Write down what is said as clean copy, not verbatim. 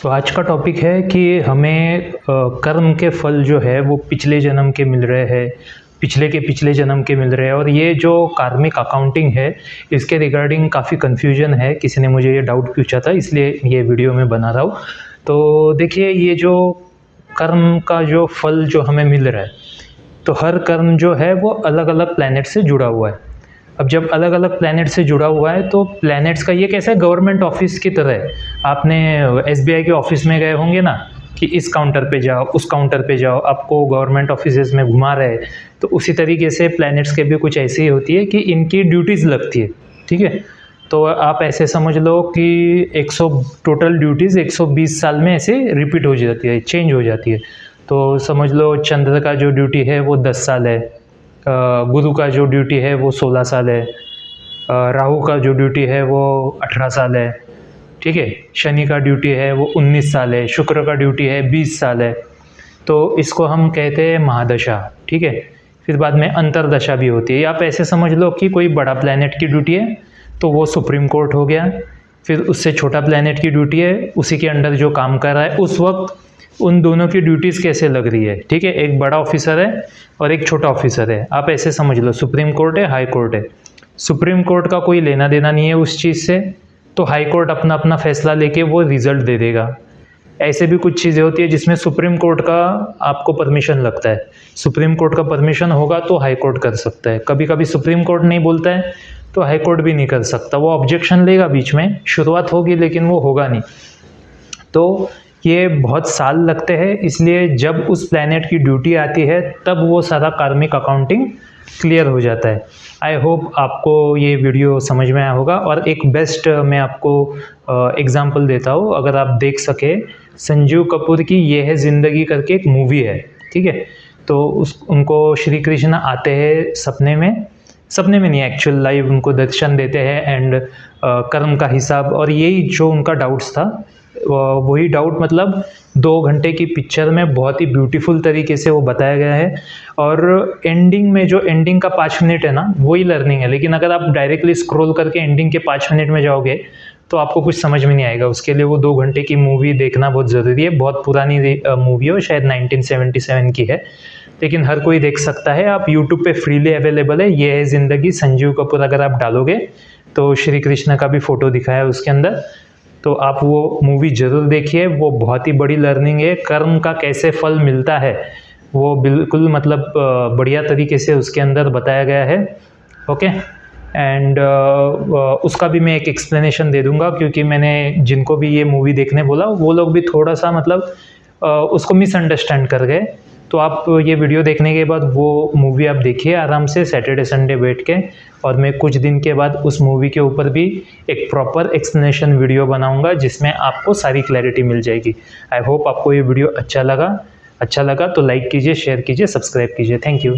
आज का टॉपिक है कि हमें कर्म के फल जो है वो पिछले जन्म के मिल रहे हैं, पिछले के पिछले जन्म के मिल रहे हैं। और ये जो कार्मिक अकाउंटिंग है इसके रिगार्डिंग काफ़ी कन्फ्यूजन है। किसी ने मुझे ये डाउट पूछा था, इसलिए ये वीडियो मैं बना रहा हूँ। तो देखिए, ये जो कर्म का जो फल जो हमें मिल रहा है, तो हर कर्म जो है वो अलग अलग प्लैनेट से जुड़ा हुआ है। अब जब अलग अलग प्लैनेट से जुड़ा हुआ है तो प्लैनेट्स का ये कैसा है, गवर्नमेंट ऑफिस की तरह है। आपने एसबीआई के ऑफिस में गए होंगे ना कि इस काउंटर पे जाओ, उस काउंटर पे जाओ, आपको गवर्नमेंट ऑफिसेज में घुमा रहे। तो उसी तरीके से प्लैनेट्स के भी कुछ ऐसी ही होती है कि इनकी ड्यूटीज़ लगती है, ठीक है। तो आप ऐसे समझ लो कि 100 टोटल ड्यूटीज़ 120 साल में ऐसे रिपीट हो जाती है, चेंज हो जाती है। तो समझ लो चंद्र का जो ड्यूटी है वो 10 साल है, गुरु का जो ड्यूटी है वो 16 साल है, राहु का जो ड्यूटी है वो 18 साल है, ठीक है। शनि का ड्यूटी है वो 19 साल है, शुक्र का ड्यूटी है 20 साल है। तो इसको हम कहते हैं महादशा, ठीक है। फिर बाद में अंतरदशा भी होती है। आप ऐसे समझ लो कि कोई बड़ा प्लैनेट की ड्यूटी है तो वो सुप्रीम कोर्ट हो गया। फिर उससे छोटा प्लैनेट की ड्यूटी है, उसी के अंडर जो काम कर रहा है उस वक्त उन दोनों की ड्यूटीज़ कैसे लग रही है, ठीक है। एक बड़ा ऑफिसर है और एक छोटा ऑफिसर है। आप ऐसे समझ लो, सुप्रीम कोर्ट है, हाई कोर्ट है। सुप्रीम कोर्ट का कोई लेना देना नहीं है उस चीज़ से, तो हाई कोर्ट अपना अपना फैसला लेके वो रिजल्ट दे देगा। ऐसे भी कुछ चीज़ें होती है जिसमें सुप्रीम कोर्ट का आपको परमिशन लगता है। सुप्रीम कोर्ट का परमिशन होगा तो हाई कोर्ट कर सकता है। कभी कभी सुप्रीम कोर्ट नहीं बोलता है तो हाई कोर्ट भी नहीं कर सकता। वो ऑब्जेक्शन लेगा, बीच में शुरुआत होगी लेकिन वो होगा नहीं। तो ये बहुत साल लगते हैं, इसलिए जब उस प्लैनेट की ड्यूटी आती है तब वो सारा कार्मिक अकाउंटिंग क्लियर हो जाता है। आई होप आपको ये वीडियो समझ में आया होगा। और एक बेस्ट मैं आपको एग्जांपल देता हूँ, अगर आप देख सके, संजीव कपूर की ये है ज़िंदगी करके एक मूवी है, ठीक है। तो उनको श्री कृष्ण आते हैं सपने में नहीं, एक्चुअल लाइव उनको दर्शन देते हैं एंड कर्म का हिसाब। और यही जो उनका डाउट्स था, वही डाउट मतलब 2 घंटे की पिक्चर में बहुत ही ब्यूटीफुल तरीके से वो बताया गया है। और एंडिंग में जो एंडिंग का 5 मिनट है ना, वही लर्निंग है। लेकिन अगर आप डायरेक्टली स्क्रॉल करके एंडिंग के 5 मिनट में जाओगे तो आपको कुछ समझ में नहीं आएगा। उसके लिए वो 2 घंटे की मूवी देखना बहुत ज़रूरी है। बहुत पुरानी मूवी है, शायद 1977 की है, लेकिन हर कोई देख सकता है। आप यूट्यूब पे फ्रीली अवेलेबल है। ये है ज़िंदगी, संजीव कपूर अगर आप डालोगे तो श्री कृष्ण का भी फ़ोटो दिखाया है उसके अंदर। तो आप वो मूवी ज़रूर देखिए, वो बहुत ही बड़ी लर्निंग है। कर्म का कैसे फल मिलता है वो बिल्कुल मतलब बढ़िया तरीके से उसके अंदर बताया गया है, ओके। एंड उसका भी मैं एक एक्सप्लेनेशन दे दूंगा, क्योंकि मैंने जिनको भी ये मूवी देखने बोला वो लोग भी थोड़ा सा मतलब उसको मिसअंडरस्टैंड कर गए। तो आप ये वीडियो देखने के बाद वो मूवी आप देखिए आराम से सैटरडे संडे बैठ के, और मैं कुछ दिन के बाद उस मूवी के ऊपर भी एक प्रॉपर एक्सप्लेनेशन वीडियो बनाऊंगा जिसमें आपको सारी क्लैरिटी मिल जाएगी। आई होप आपको ये वीडियो अच्छा लगा तो लाइक कीजिए, शेयर कीजिए, सब्सक्राइब कीजिए। Thank you.